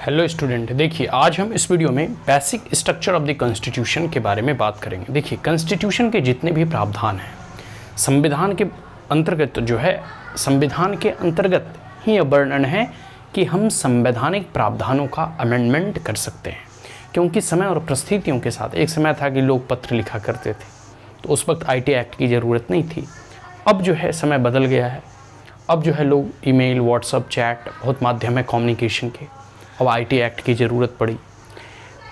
Hello student, देखिए आज हम इस वीडियो में basic structure of the constitution के बारे में बात करेंगे। देखिए कॉन्स्टिट्यूशन के जितने भी प्रावधान हैं संविधान के अंतर्गत संविधान के अंतर्गत ही यह वर्णन है कि हम संवैधानिक प्रावधानों का अमेंडमेंट कर सकते हैं, क्योंकि समय और परिस्थितियों के साथ एक समय था कि लोग पत्र लिखा करते थे, तो उस वक्त IT एक्ट की ज़रूरत नहीं थी। अब जो है समय बदल गया है, अब जो है लोग ईमेल, व्हाट्सएप, चैट बहुत माध्यम है कम्युनिकेशन के, अब IT एक्ट की ज़रूरत पड़ी।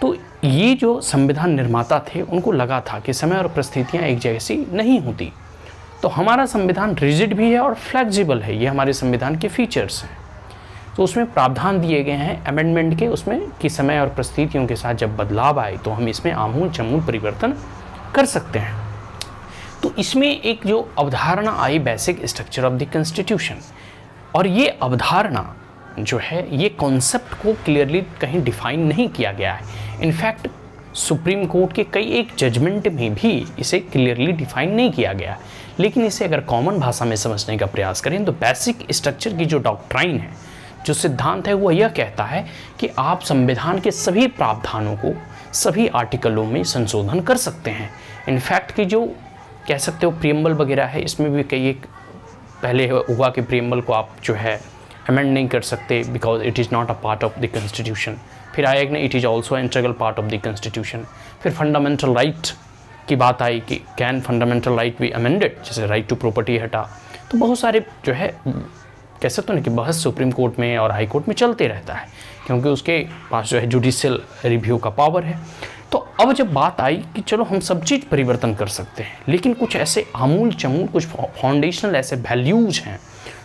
तो ये जो संविधान निर्माता थे उनको लगा था कि समय और परिस्थितियाँ एक जैसी नहीं होती, तो हमारा संविधान रिजिड भी है और फ्लेक्सिबल है, ये हमारे संविधान के फीचर्स हैं। तो उसमें प्रावधान दिए गए हैं अमेंडमेंट के, उसमें कि समय और परिस्थितियों के साथ जब बदलाव आए तो हम इसमें आमूल चमूल परिवर्तन कर सकते हैं। तो इसमें एक जो अवधारणा आई basic structure of the constitution, और ये अवधारणा जो है ये कॉन्सेप्ट को क्लियरली कहीं डिफाइन नहीं किया गया है। इनफैक्ट सुप्रीम कोर्ट के कई एक जजमेंट में भी इसे क्लियरली डिफाइन नहीं किया गया, लेकिन इसे अगर कॉमन भाषा में समझने का प्रयास करें तो बेसिक स्ट्रक्चर की जो डॉक्ट्राइन है, जो सिद्धांत है, वो यह कहता है कि आप संविधान के सभी प्रावधानों को सभी आर्टिकलों में संशोधन कर सकते हैं। इनफैक्ट कि जो कह सकते हो प्रियम्बल वगैरह है, इसमें भी कई एक पहले हुआ कि प्रियम्बल को आप जो है अमेंड नहीं कर सकते because it is not a part of the constitution. फिर आया कि it is also integral part of the constitution. फिर फंडामेंटल राइट की बात आई कि can fundamental right be amended, जैसे राइट टू प्रॉपर्टी हटा। तो बहुत सारे जो है कह सकते हो ना कि बहस सुप्रीम कोर्ट में और हाई कोर्ट में चलते रहता है, क्योंकि उसके पास जो है जुडिशियल रिव्यू का पावर है। तो अब जब बात आई कि चलो हम सब चीज़ परिवर्तन कर सकते हैं, लेकिन कुछ ऐसे आमूल चमूल कुछ फाउंडेशनल ऐसे वैल्यूज हैं,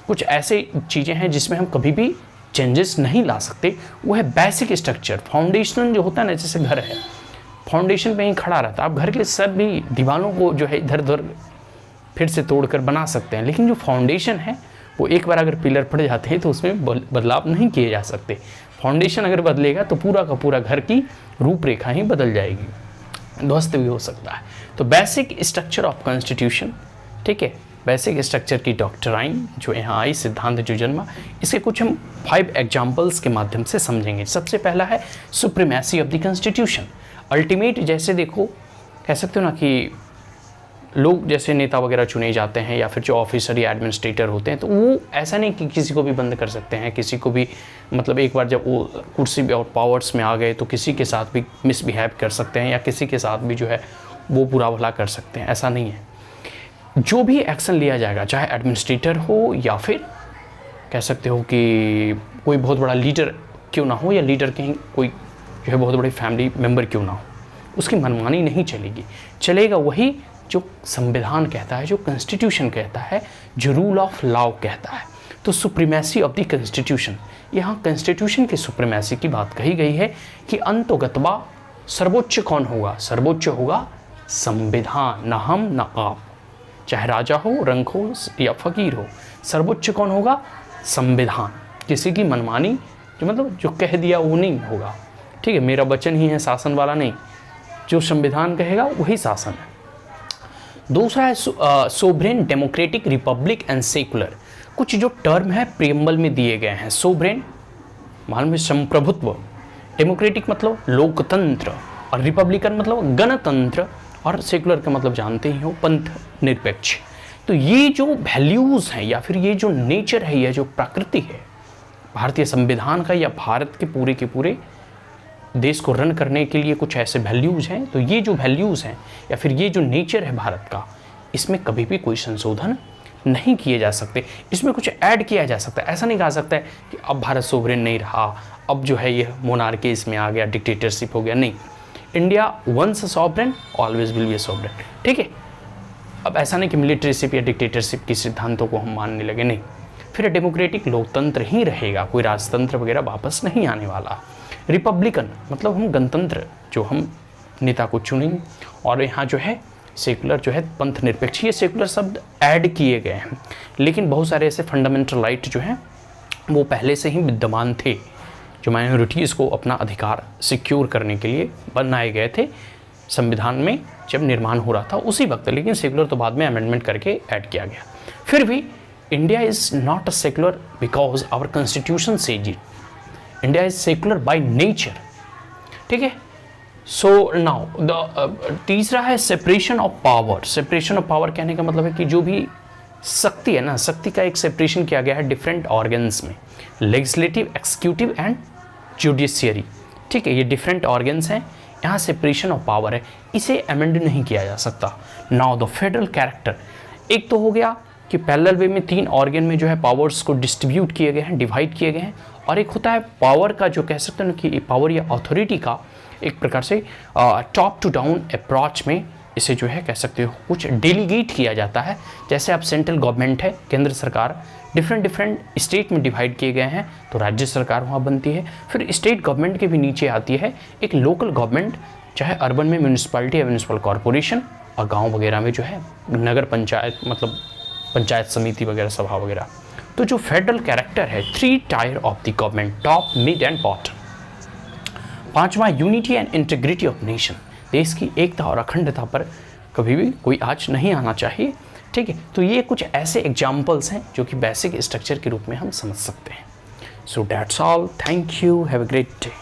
कुछ ऐसे चीज़ें हैं जिसमें हम कभी भी चेंजेस नहीं ला सकते, वो है बेसिक स्ट्रक्चर। फाउंडेशनल जो होता है ना, जैसे घर है, फाउंडेशन पे ही खड़ा रहता है, आप घर के सभी दीवारों को जो है इधर उधर फिर से तोड़कर बना सकते हैं, लेकिन जो फाउंडेशन है वो एक बार अगर पिलर पड़ जाते हैं तो उसमें बदलाव नहीं किए जा सकते। फाउंडेशन अगर बदलेगा तो पूरा का पूरा घर की रूपरेखा ही बदल जाएगी, ध्वस्त भी हो सकता है। तो बेसिक स्ट्रक्चर ऑफ कॉन्स्टिट्यूशन, ठीक है, बेसिक स्ट्रक्चर की डॉक्ट्राइन जो यहाँ आई, सिद्धांत जो जन्मा, इसके कुछ हम 5 एग्जाम्पल्स के माध्यम से समझेंगे। सबसे पहला है supremacy of the constitution. Ultimate, जैसे देखो कह सकते हो ना कि लोग जैसे नेता वगैरह चुने जाते हैं या फिर जो ऑफिसर या एडमिनिस्ट्रेटर होते हैं, तो वो ऐसा नहीं कि किसी को भी बंद कर सकते हैं, किसी को भी मतलब एक बार जब वो कुर्सी और पावर्स में आ गए तो किसी के साथ भी मिसबिहेव कर सकते हैं या किसी के साथ भी जो है वो बुरा भला कर सकते हैं, ऐसा नहीं है। जो भी एक्शन लिया जाएगा, चाहे एडमिनिस्ट्रेटर हो या फिर कह सकते हो कि कोई बहुत बड़ा लीडर क्यों ना हो, या लीडर कहीं कोई जो है बहुत बड़ी फैमिली मेम्बर क्यों ना हो, उसकी मनमानी नहीं चलेगी। चलेगा वही जो संविधान कहता है, जो कॉन्स्टिट्यूशन कहता है, जो रूल ऑफ लॉ कहता है। तो सुप्रीमेसी ऑफ द कॉन्स्टिट्यूशन, यहाँ कॉन्स्टिट्यूशन की सुप्रीमेसी की बात कही गई है कि अंतोगत्वा सर्वोच्च कौन होगा? सर्वोच्च होगा संविधान, न हम न आप, चाहे राजा हो, रंक हो या फकीर हो, सर्वोच्च कौन होगा? संविधान। किसी की मनमानी जो मतलब जो कह दिया वो नहीं होगा, ठीक है, मेरा वचन ही है शासन वाला नहीं, जो संविधान कहेगा वही शासन है। दूसरा है sovereign, democratic, Republic and secular. कुछ जो टर्म है प्रियम्बल में दिए गए हैं। सोवरेन मालूम है संप्रभुत्व, डेमोक्रेटिक मतलब लोकतंत्र, और रिपब्लिकन मतलब गणतंत्र, और सेकुलर का मतलब जानते ही हो पंथ निरपेक्ष। तो ये जो वैल्यूज़ हैं या फिर ये जो नेचर है, यह जो प्रकृति है भारतीय संविधान का या भारत के पूरे देश को रन करने के लिए कुछ ऐसे वैल्यूज़ हैं। तो ये जो वैल्यूज़ हैं या फिर ये जो नेचर है भारत का, इसमें कभी भी कोई संशोधन नहीं किए जा सकते, इसमें कुछ ऐड किया जा सकता है। ऐसा नहीं कहा सकता है कि अब भारत सोवरेन नहीं रहा, अब जो है ये मोनार्की इसमें आ गया, डिक्टेटरशिप हो गया, नहीं। India once sovereign always will be a sovereign, ठीक है। अब ऐसा नहीं कि मिलिट्रीशिप या डिक्टेटरशिप के सिद्धांतों को हम मानने लगे, नहीं। फिर डेमोक्रेटिक लोकतंत्र ही रहेगा, कोई राजतंत्र वगैरह वापस नहीं आने वाला। रिपब्लिकन मतलब हम गणतंत्र, जो हम नेता को चुनेंगे। और यहाँ जो है सेकुलर जो है पंथ निरपेक्ष, ये सेकुलर शब्द ऐड किए गए हैं, लेकिन बहुत सारे ऐसे फंडामेंटल राइट जो हैं वो पहले से ही विद्यमान थे, जो माइनॉरिटीज़ को अपना अधिकार सिक्योर करने के लिए बनाए गए थे संविधान में जब निर्माण हो रहा था उसी वक्त, लेकिन सेकुलर तो बाद में अमेंडमेंट करके ऐड किया गया। फिर भी India is not a secular because our constitution says it. India is secular by nature, ठीक है। सो नाउ द तीसरा है separation of power. Separation of power कहने का मतलब है कि जो भी शक्ति है ना, शक्ति का एक सेपरेशन किया गया है डिफरेंट ऑर्गन्स में, लेजिस्लेटिव, एक्सिक्यूटिव एंड जुडिशियरी, ठीक है। ये डिफरेंट ऑर्गन्स हैं, यहाँ सेपरेशन ऑफ पावर है, इसे अमेंड नहीं किया जा सकता। नाउ द फेडरल कैरेक्टर, एक तो हो गया कि पैरेलल वे में 3 ऑर्गन में जो है पावर्स को डिस्ट्रीब्यूट किए गए हैं, डिवाइड किए गए हैं, और एक होता है पावर का जो कह सकते हैं ना कि पावर या अथॉरिटी का एक प्रकार से टॉप टू डाउन अप्रोच में इसे जो है कह सकते हो कुछ डेलीगेट किया जाता है। जैसे अब सेंट्रल गवर्नमेंट है, केंद्र सरकार, डिफरेंट स्टेट में डिवाइड किए गए हैं, तो राज्य सरकार वहाँ बनती है। फिर स्टेट गवर्नमेंट के भी नीचे आती है एक लोकल गवर्नमेंट, चाहे अर्बन में म्यूनिसिपैलिटी या म्यूनिसिपल कॉरपोरेशन, और गाँव वगैरह में जो है नगर पंचायत, मतलब पंचायत समिति वगैरह, सभा वगैरह। तो जो फेडरल कैरेक्टर है, 3 tier of the government, top, mid and bottom. 5वां unity and integrity of nation, देश की एकता और अखंडता पर कभी भी कोई आँच नहीं आना चाहिए, ठीक है। तो ये कुछ ऐसे एग्जाम्पल्स हैं जो कि बेसिक स्ट्रक्चर के रूप में हम समझ सकते हैं। So that's all, thank you, have a great day.